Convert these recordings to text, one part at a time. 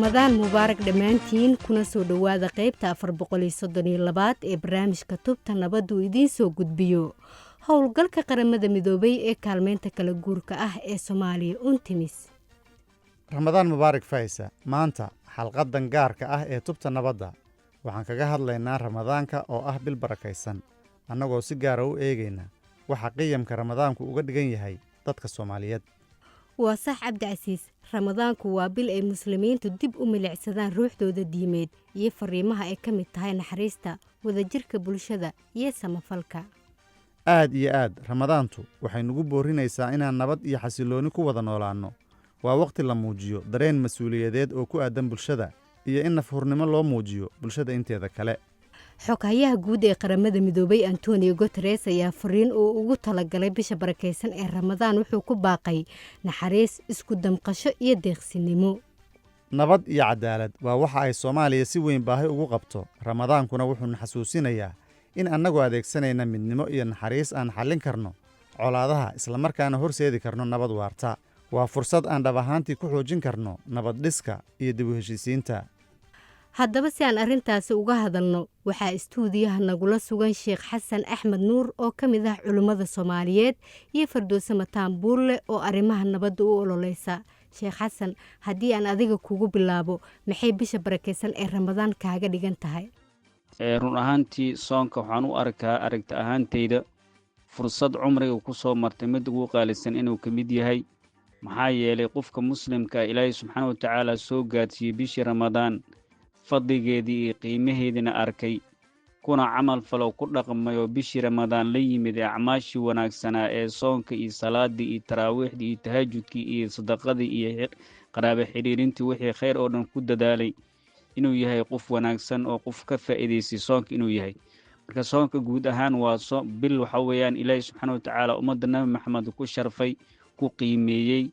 ramadaan mubaarak dhammaantiin kuna soo dhowaada qaybta 432 ee barnaamijka tubta nabaddu idiin soo gudbiyo howlgalka qaramada midoobay ee kaalmeynta kala guurka ah ee Soomaaliya UNTMIS. ramadaan mubaarak faysa maanta xalqadan gaarka ah ee tubta nabadda waxaan kaga hadlaynaa ramadaanka oo ah bil barakaysan annagoo si gaar ah u eegayna waxa qiyamka ramadaanku uga dhigan yahay dadka Soomaaliyeed. waa sax Cabdicasiis, ramadaanku waa bil ay muslimiintu dib u milicsadaan ruuxdooda diimeed iyo fariimaha ay ka mid tahay naxariista, wadajirka bulshada iyo samafalka. aad iyo aad ramadaantu waxay nagu boorinaysaa inaan nabad iyo xasilooni ku wada noolaanno. waa waqti la muujiyo dareen mas'uuliyadeed oo ku aadan bulshada iyo in nafhurnimo loo muujiyo bulshada inteeda kale. xoghayaha guud ee qaramada midoobay Antonio Guterres ayaa fariin oo ugu talagalay bisha barakaysan ee Ramadaan wuxuu ku baaqay naxariis, isku damqasho iyo deeqsinimo. nabad iyo cadaalad waa waxa ay Soomaaliya si weyn baahi ugu qabto. ramadaankuna wuxuu xasuusinayaa in annagoo adeegsanayna midnimo iyo naxariis aan xallin karno colaadaha isla markaana horseedi karno nabad waarta. waa fursad aan dhab ahaantii ku xoojin karno nabad dhiska iyo dib u heshiisiinta. haddaba si aan arrintaasi uga hadalno waxaa istuudiyaha nagula sugan Sheekh Xasan Axmed Nuur oo ka mid ah culimmada Soomaaliyeed iyo Firdowso Mataan Buulle oo arrimaha nabadda u ololeysa. Sheekh Xasan, haddii aan adiga kugu bilaabo, maxay bisha barakaysan ee Ramadaan kaaga dhigan tahay? run ahaantii soonka waxaan u aragta ahaantayda fursad cumriga ku soo martay mid ugu qaalisan inuu ka mid yahay. maxaa yeelay qofka muslimka Ilaahay subxaanahu wa tacaala soo gaarsiiyey bishii Ramadaan fadligeedii iyo qiimaheedina arkay kuna camal falo ku dhaqmayo bishii Ramadaan la yimid acmaashii wanaagsanaa ee soonka iyo salaadii iyo taraawiixdii iyo tahajjudkii iyo sadaqadii iyo qaraabo xiriirintii wixii khayr oo dhan ku dadaalay inuu yahay qof wanaagsan oo qof ka faa'iideystay soonka inuu yahay. marka soonka guud ahaan waa bil waxa weeyaan Ilaahay subxaanahu wa tacaala ummadda Nabi Maxamed ku sharfay, ku qiimeeyey,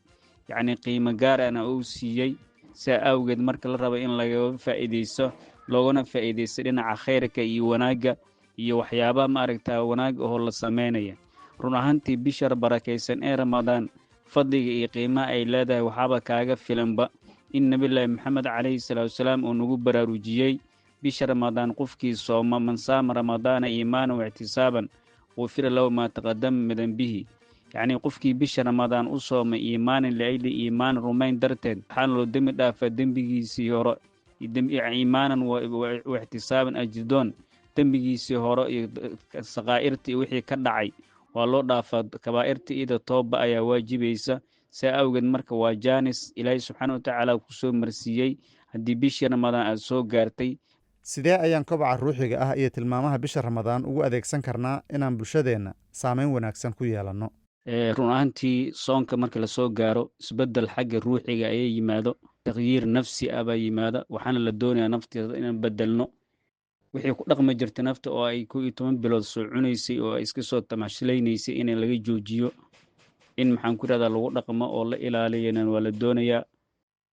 yacni qiimo gaar ahna uu siiyey. saa awgeed marka la rabo in laga faa'iideysto loogana faa'iideysto dhinaca khayrka iyo wanaagga iyo waxyaabaha maaragtaa wanaag oo la sameynaya. run ahaantii bisha barakaysan ee Ramadaan fadliga iyo qiimaha ay leedahay waxaaba kaaga filanba in Nabiyullaahi Maxamed calayhi salaatu wasalaam uu nagu baraarujiyey bisha Ramadaan qofkii sooma man saama ramadaana iimaanan wa ihtisaaban ghufira lahu maa taqaddama min dhanbihi. yacni qofkii bisha Ramadaan u soomay iimaanan liajli iimaan rumayn darteed waxaana loo dembi dhaafaa dembigiisii hore iimaanan wa ihtisaaban ajdoon dembigiisii hore iyo saqaa'irtii wixii ka dhacay waa loo dhaafaa. kabaa'irtii iyada tooba ayaa waajibaysa. saa awgeed marka waa jaanis Ilaahay subxaanahu wa tacaala ku soo marsiiyey haddii bishii Ramadaan aad soo gaartay. sidee ayaan kobaca ruuxiga ah iyo tilmaamaha bisha Ramadaan ugu adeegsan karnaa inaan bulshadeenna saamayn wanaagsan ku yeelanno? run ahaantii soonka marka la soo gaaro isbeddel xagga ruuxiga ayaa yimaado, taqyiir nafsi ah baa yimaada. waxaana la doonayaa nafteeda inaan bedelno wixii ku dhaqmi jirtay nafta oo ay 11 bilood soo cunaysay oo ay iska soo tamashlaynaysay in laga joojiyo, in maxaan ku rahdaa lagu dhaqmo oo la ilaaliyana waa la doonayaa.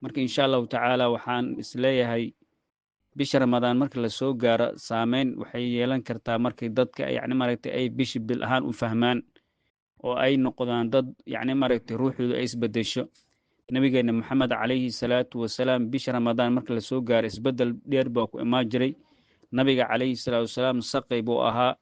marka insha allahu tacaala waxaan isleeyahay bisha Ramadaan marka la soo gaaro saameyn waxay yeelan kartaa markay dadka yacni maaragtay ay bishi bil ahaan u fahmaan oo ay noqdaan dad yacni maaragtay ruuxooda ay isbedesho. nabigeena Maxamed calayhi salaatu wasalaam bisha Ramadaan marka la soo gaaro isbedel dheer baa ku imaan jiray. nabiga calayhi salaatu wasalaam saqay buu ahaa,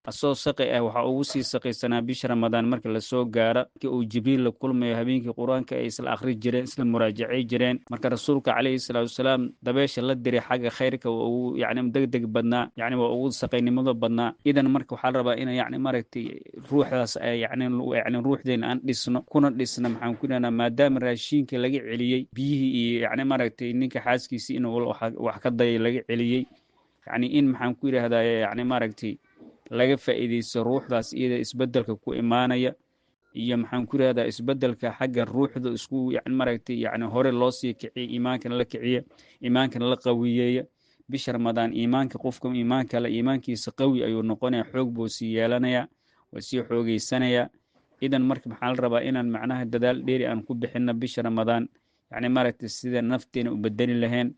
asoo saqay ah waxa ugu sii saqaysanaa bisha Ramadaan marka la soo gaaro ki uu Jibriil la kulmayo habeenkii quraanka ay isla akhri jireen isla muraajacay jireen. marka rasuulka calayhi salaatu wasalaam dabeesha la diray xagga khayrka uu yacni degdeg badnaa, yacni waa ugu saqaynimada badnaa. idan marka waxaa la rabaa in yacni maaragtay ruuxdaas ay yacni ruuxdeena aan dhisno kuna dhisno. maxaan ku leeyahay maadaama raashinka laga celiyey biyihii iyo yacni maaragtay ninka xaaskiisii inuu wax ka dayay laga celiyey, yacni in maxaan ku yiraahdaa yacni maaragtay laga faa'iideysto ruuxdaas iyada isbedelka ku imaanaya iyo maxaan ku yiraahdaa isbedelka xagga ruuxda isku yacni maaragtay yacni hore loo sii kiciyo iimaankana la kiciyo iimaankana la qawiyeeyo. bisha Ramadaan iimaanka qofka iimaankiisa qawi ayuu noqonayaa, xoog buu sii yeelanayaa, waa sii xoogeysanayaa. idan marka maxaa la rabaa inaan macnaha dadaal dheeri aan ku bixinno bisha Ramadaan yacni maaragtay sida nafteena u bedeli lahayn,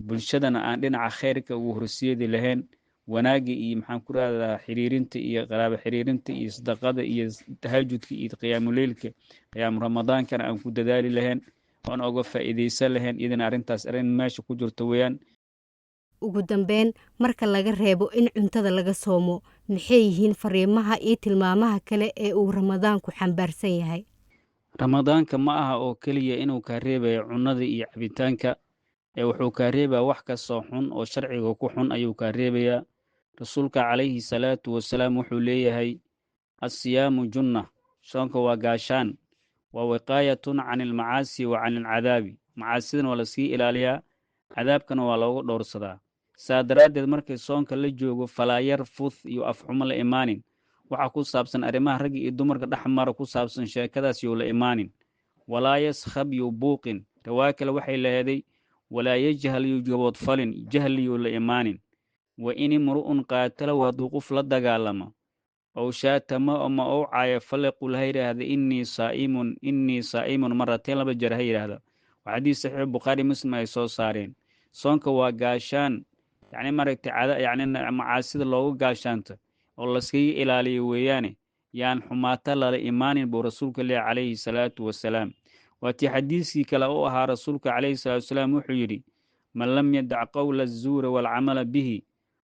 bulshadana aan dhinaca khayrka ugu horseedi lahayn, wanaagga iyo maxaan ku rahdaa xiriirinta iyo qaraabo xiriirinta iyo sadaqada iyo tahajjudka iyo qiyaamu leylka qiyaamu Ramadaankana aan ku dadaali lahayn. oon oga faa'iidaysan lahayn iyadana arrintaas arrin meesha ku jirto weeyaan. ugu dambeyn marka laga reebo in cuntada laga soomo maxay yihiin fariimaha iyo tilmaamaha kale ee uu ramadaanku xambaarsan yahay? Ramadaanka ma aha oo keliya inuu kaa reebayo cunnada iyo cabitaanka, wuxuu kaa reebaa wax kastoo xun oo sharciga ku xun ayuu kaa reebayaa. Rasuulka calayhi salaatu wasalaam wuxuu leeyahay: "Assiyaamu junna", soonka waa gaashaan, waa wiqaayatun cani ilmacaasi wa cani ilcadaabi. Macaasidana waa laskaga ilaaliyaa, cadaabkana waa looga dhowrsadaa. Saa daraaddeed markii soonka la joogo falaa yarfuth iyo afxumo la imaanin. Waxa ku saabsan arrimaha ragga iyo dumarka dhex mara ku saabsan sheekadaas yuu la imaanin. Walaa yaskhab yuu buuqin. Riwaayo kale waxay laheeday: walaa yajhal yuu gaboodfalin, jahli yuu la imaanin. Wa in imru'un qaatalahu hadduu qof la dagaalamo, ow shaatama ama ou caayo, faliqul ha yidhaahda innii saa'imun marrateen, 2 jeer ha yidhaahda. Waa xadiis saxiix Bukhaari Muslim ay soo saareen. Soonka waa gaashaan, yacni maaragtay macaasida loogu gaashaanto oo laskaga ilaaliyo weeyaane, yaan xumaata lala imaanin buu rasuulka leeyahay calayhi salaatu wasalaam. waa tii xadiiskii kale u ahaa rasuulka calayhi salaatu wasalaam wuxuu yidhi: man lam yadac qowla azuura waalcamala bihi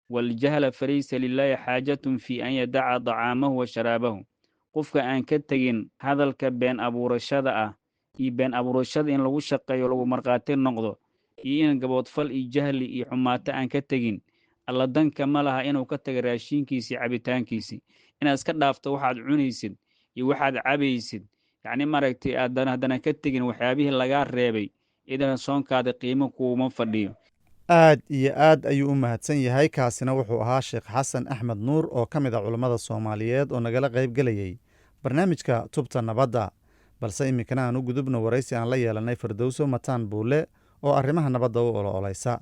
waljahla falaysa lilaahi xaajatun fii an yadaca dacaamahu wa sharaabahu. qofka aan ka tegin hadalka been abuurashada ah iyo been abuurashada in lagu shaqeeyo lagu markhaati noqdo, iyo in gaboodfal iyo jahli iyo xumaato aan ka tegin, alla danka ma laha inuu ka taga raashinkiisii cabitaankiisii. inaad iska dhaafto waxaad cunaysid iyo waxaad cabaysid, yacni maaragtay aadan haddana ka tegin waxyaabihii lagaa reebay, idana soonkaada qiimo kuuma fadhiyo. aad iyo aad ayuu u mahadsan yahay. kaasina wuxuu ahaa sheekh xasan axmed nuur oo ka mid a culammada soomaaliyeed oo nagala qayb gelayey barnaamijka tubta nabadda. balse iminkana aan u gudubno waraysi aan la yeelanay Firdowso Mataan Buule oo arrimaha nabadda u ololaysa.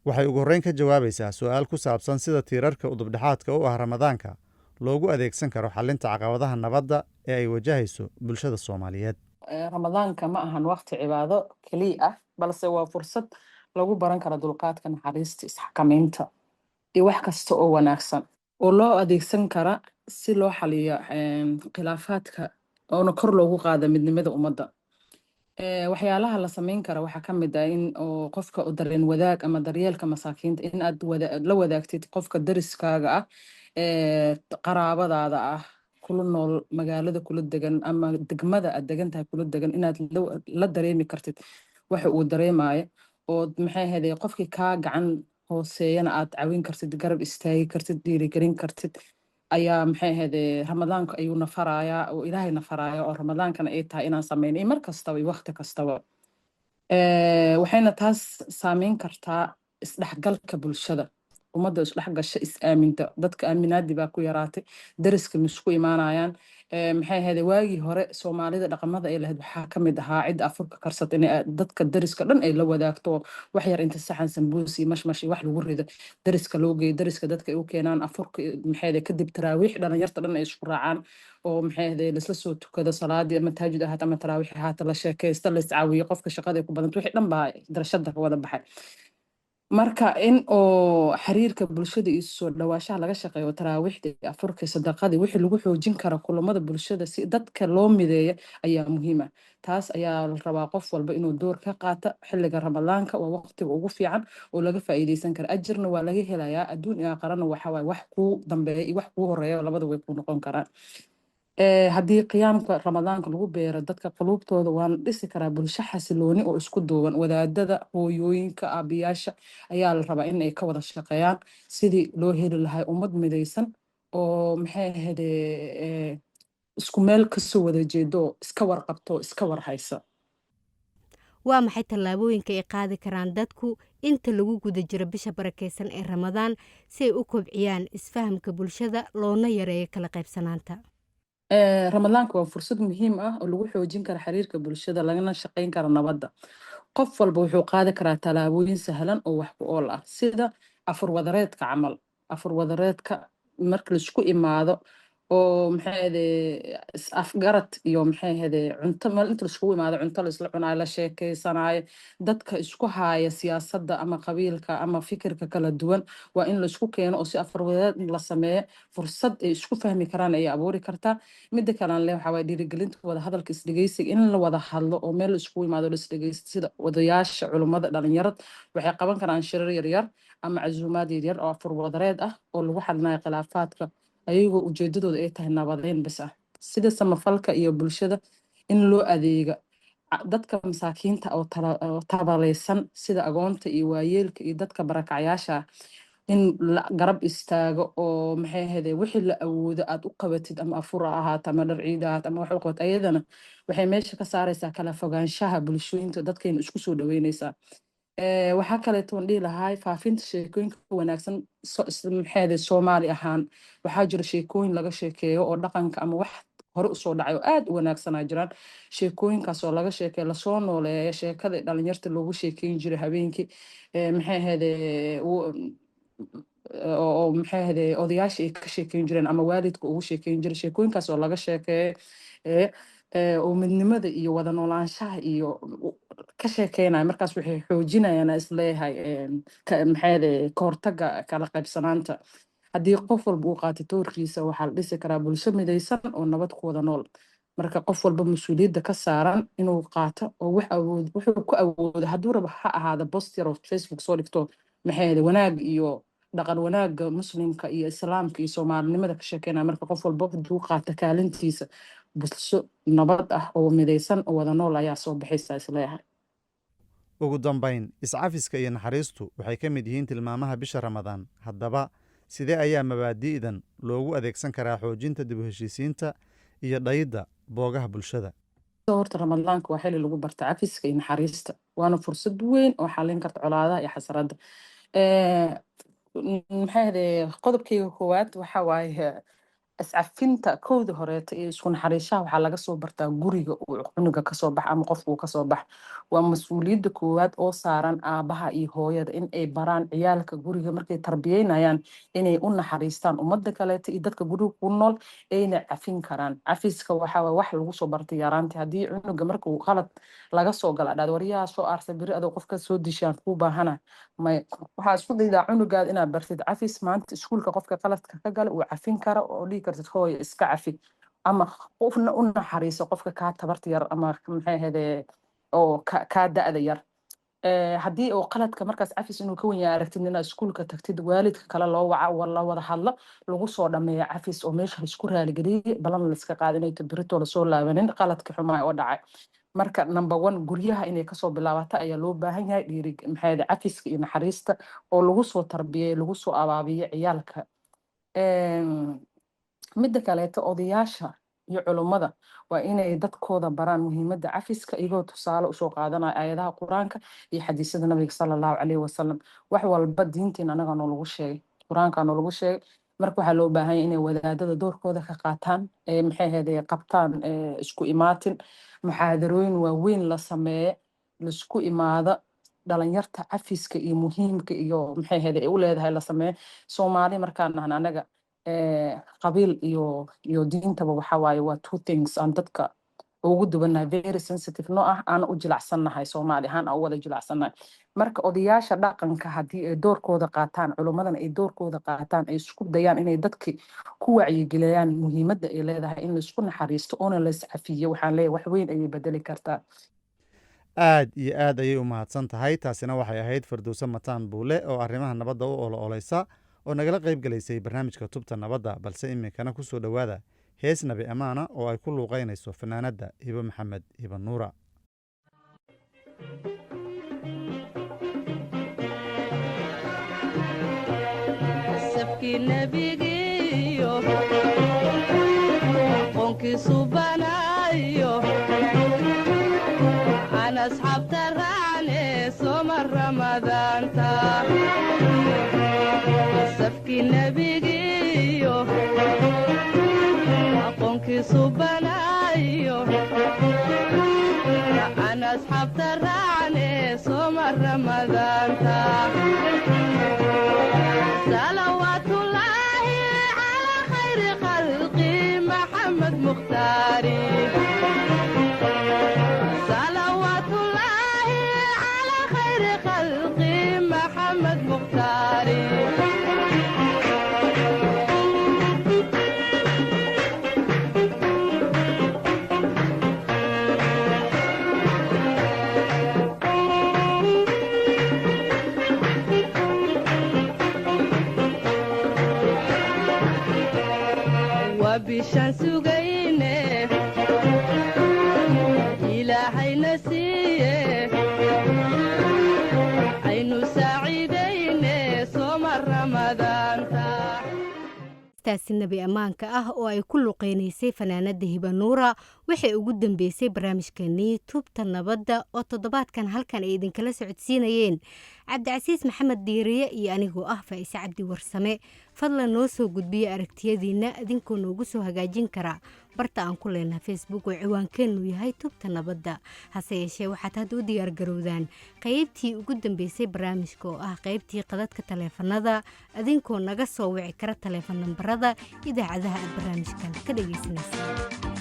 waxay ugu horreyn ka jawaabaysaa su'aal ku saabsan sida tiirarka udubdhexaadka u ah ramadaanka loogu adeegsan karo xalinta caqabadaha nabadda ee ay wajahayso bulshada Soomaaliyeed. ramadaanka ma ahan waqti cibaado keliya ah, balse waa fursad lagu baran karo dulqaadka, naxariista, isxakamaynta iyo wax kasta oo wanaagsan oo loo adeegsan kara si loo xaliyo khilaafaadka oona kor loogu qaado midnimada ummadda. waxyaalaha la samayn kara waxaa ka mid ah in oo qofka u dareen wadaag ama daryeelka masaakiinta, in aad la wadaagtid qofka dariskaaga ah, qaraabadaada ah, kula nool magaalada kula degan ama degmada aad degan tahay kula degan, inaad la dareemi kartid waxa uu dareemayo, oo maxay ahayd qofkii kaa gacan hooseeyana aad caawin kartid, garab istaagi kartid, dhiirigelin kartid. ayaa maxay ahayd ramadaanka ayuu nafarayaa oo ilaahay nafaraya, oo ramadaankana ay tahay inaan sameyn mar kastaba iyo waqti kastaba. waxayna taas saameyn kartaa isdhexgalka bulshada, ummadda isdhexgasha, is-aaminta, dadka aaminaadii baa ku yaraatay, dariska misku imaanayaan. maxay ahayd waagii hore soomaalida dhaqamada ay lahayd waxaa ka mid ahaa cidda afurka karsata in dadka dariska dhan ay la wadaagto, wax yar inta saxan sambuus iyo mashmash iyo wax lagu rido dariska loo geeyo, dariska dadka ay u keenaan afurka. maxay ahayd kadib taraawiix dhalinyarta dhan ay isku raacaan oo maxay ahayd laisla soo tukado salaadii ama taajud ahaata ama taraawiix ahaata, la sheekaysta, la iscaawiyo, qofka shaqada ay ku badanta wixii dhan baa darashada ka wada baxay. marka in oo xiriirka bulshada iyo soo dhawaashaha laga shaqeeyo taraawiixda, afurka, sadaqadii, wixii lagu xoojin kara kulamada bulshada si dadka loo mideeyo ayaa muhiim ah. taas ayaa la rabaa qof walba inuu door ka qaato. xilliga ramadaanka waa waqtiga ugu fiican oo laga faa'iideysan kara, ajirna waa laga helayaa, adduun iyo aakhirana waxa waaye wax kuu dambeeya iyo wax kuu horeeya labada way ku noqon karaan. haddii qiyaamka ramadaanka lagu beero dadka quluubtooda, waana dhisi karaa bulsho xasilooni oo isku duuban. wadaadada, hooyooyinka, aabiyaasha ayaa la rabaa in ay ka wada shaqeeyaan sidii loo heli lahaa ummad midaysan oo maxay ahayd isku meel kasoo wada jeedo oo iska warqabto oo iska warhaysa. waa maxay tallaabooyinka ay qaadi karaan dadku inta lagu guda jiro bisha barakeysan ee ramadaan si ay u kobciyaan isfahamka bulshada loona yareeyo kala qaybsanaanta? ramadaanka waa fursad muhiim ah oo lagu xoojin kara xiriirka bulshada, lagana shaqeyn kara nabadda. qof walba wuxuu qaadi karaa tallaabooyin sahlan oo wax ku ool ah, sida afur wadareedka camal. afur wadareedka marka laisku imaado oo maxay ahaydee is-afgarad iyo maxay ahaydee cunto meel inta laiskugu imaado cunto laisla cunaayo la sheekeysanaayo dadka isku haaya siyaasadda ama qabiilka ama fikirka kala duwan waa in laisku keeno oo si afar la sameeyo fursad ay isku fahmi karaan ayay abuuri kartaa midda kalan leh waxaa waye dhiirigelinta wada hadalka isdhegeysiga in la wada hadlo oo meel laiskugu imaado la isdhegeysto sida odayaasha culummada dhalinyarad waxay qaban karaan shirar yaryar ama casuumaad yaryar oo afur wadareed ah oo lagu xalinayo khilaafaadka ayagoo ujeedadooda ay tahay nabadeyn bas ah sida samafalka iyo bulshada in loo adeega dadka masaakiinta oo tabalaysan sida agoonta iyo waayeelka iyo dadka barakacyaasha ah in la garab istaago oo maxay ahaydee wixii la awoodo aad u qabatid ama afur ha ahaato ama dhar ciid ha ahaato ama wax u qabato ayadana waxay meesha ka saaraysaa kala fogaanshaha bulshooyinka dadkayna isku soo dhaweynaysaa waxaa kaleeto aan dhihi lahaa faafinta sheekooyinka wanaagsan maxay Soomaali ahaan waxaa jira sheekooyin laga sheekeeyo oo dhaqanka ama wax hore usoo dhacay oo aad u wanaagsanaa jiraan sheekooyinkaas oo laga sheekeeyo lasoo nooleeya sheekada dhalinyarta loogu sheekeyn jiray habeenkii maxay ahaydee oo maxay ahaydee odayaasha ay ka sheekeyn jireen ama waalidka ugu sheekeyn jiray sheekooyinkaas oo laga sheekeeyo oo midnimada iyo wada noolaanshaha iyo ka sheekeynaya markaas waxay xoojinayaan isleeyahay maxay ka hortaga kala qaybsanaanta haddii qof walba uu qaato doorkiisa waxaa la dhisi karaa bulsho midaysan oo nabad ku wada nool marka qof walba mas-uuliyadda ka saaran inuu qaato oo wuxuu ku awoodo hadduu rabo ha ahaada poster of Facebook soo dhigto maxay wanaag iyo dhaqan wanaaga muslimka iyo islaamka iyo soomaalinimada ka sheekeynaya marka qof walba hadduu qaato kaalintiisa bulsho nabad ah oo midaysan oo wada nool ayaa soo baxaysa isleeyahay ugu dambayn iscafiska iyo naxariistu waxay ka mid yihiin tilmaamaha bisha Ramadaan haddaba sidee ayaa mabaadi'dan loogu adeegsan karaa xoojinta dib u heshiisiinta iyo dhayda boogaha bulshada horta ramadaanka waa xilli lagu barta cafiska iyo naxariista waana fursad weyn oo xallin karta colaadaha iyo xasarada maxay ahaydee qodobkayga koowaad waxaa waaye iscafinta kowda horeeta iyo isku naxariishaha waxaa laga soo bartaa guriga uu cunuga kasoo bax ama qofka uu kasoo bax waa mas-uuliyadda koowaad oo saaran aabaha iyo hooyada in ay baraan ciyaalka guriga markay tarbiyeynayaan inay u naxariistaan ummadda kaleeta iyo dadka guriga ku nool ayna cafin karaan cafiska waxaa wax lagu soo bartay yaraantii haddii cunuga marka uu qalad laga soo gala dhaad waryaha soo aarsa biri adoo qofka soo dishaan kuu baahana may waxaa isku daydaa cunugaad inaad bartid cafis maanta iskuulka qofka qaladka ka gala uu cafin kara oo dhigi kartid hooyo iska cafi ama qofna u naxariiso qofka kaa tabarta yar ama maxay ahaydee oo kaa da'da yar haddii oo qaladka markaas cafis inuu ka wenyaa aragtid inaad iskuulka tagtid waalidka kale loo waca la wada hadlo lagu soo dhameeya cafis oo meesha laisku raaligeliyey balan laiska qaada inay tabirito lasoo laabanin qaladka xumaa oo dhacay marka number 1 guryaha inay kasoo bilaabata ayaa loo baahan yahay maxay cafiska iyo naxariista oo lagu soo tarbiyey lagu soo abaabiyo ciyaalka midda kaleeto odayaasha iyo culummada waa inay dadkooda baraan muhiimadda cafiska iyagoo tusaale usoo qaadanaya aayadaha qur-aanka iyo xadiisyada nabiga sala allahu calayhi wasalam wax walba diinteena anaga noolagu sheegay qur-aanka noolagu sheegay marka waxaa loo baahan yahay inay wadaadada doorkooda ka qaataan maxay ahaydee qabtaan isku imaatin muxaadarooyin waaweyn la sameeye laisku imaada dhalinyarta cafiska iyo muhiimka iyo maxay ahaydee u leedahay la sameeye Soomaali markaan nahan anaga qabiil iyo diintaba waxaa waaye waa two things aan dadka ugu duwanahay very sensitive no ah aan u jilacsannahay Soomaali ahaan aan u wada jilacsannahay marka odayaasha dhaqanka haddii ay doorkooda qaataan culummadana ay doorkooda qaataan ay isku dayaan inay dadki ku wacyigeliyaan muhiimadda ay leedahay in laisku naxariisto oona la iscafiyo waxaan leeyahay wax weyn ayay bedeli kartaa aad iyo aad ayay u mahadsan tahay taasina waxay ahayd Firdowso Mataan Buule oo arrimaha nabadda u ololeysa oo nagala qayb galaysay barnaamijka tubta nabadda balse iminkana ku soo dhowaada hees nabi amaana oo ay ku luuqaynayso fanaanadda Hibo Maxamed Hibo Nuura sabki nabigiyo qonki subanayo ana asxaabta raacne soma ramadaanta sabki nabigiyo qonki subanayo ana asxaabta raacne soma ramadaanta صلوات الله على خير خلقه baraari bishaan sugayne ilaahayna siiye aynu saaciidayne sooma ramadaanta taasi nabi ammaanka ah oo ay ku luqeynaysay fanaanada hibanuura waxay ugu dambeysay barnaamijkeennii tubta nabadda oo toddobaadkan halkan ay idinkala socodsiinayeen cabdicasiis maxamed diiriye iyo anigoo ah faa'ise cabdi warsame fadlan noo soo gudbiya aragtiyadiina idinkoo noogu soo hagaajin kara barta aan ku leenahay facebook oo ciwaankeennu yahay tubta nabadda hase yeeshee waxaad hadda u diyaargarowdaan qaybtii ugu dambeysay barnaamijka oo ah qaybtii qadadka taleefanada idinkoo naga soo wici kara taleefan nambarada idaacadaha aad barnaamijkan ka dhegaysanaysa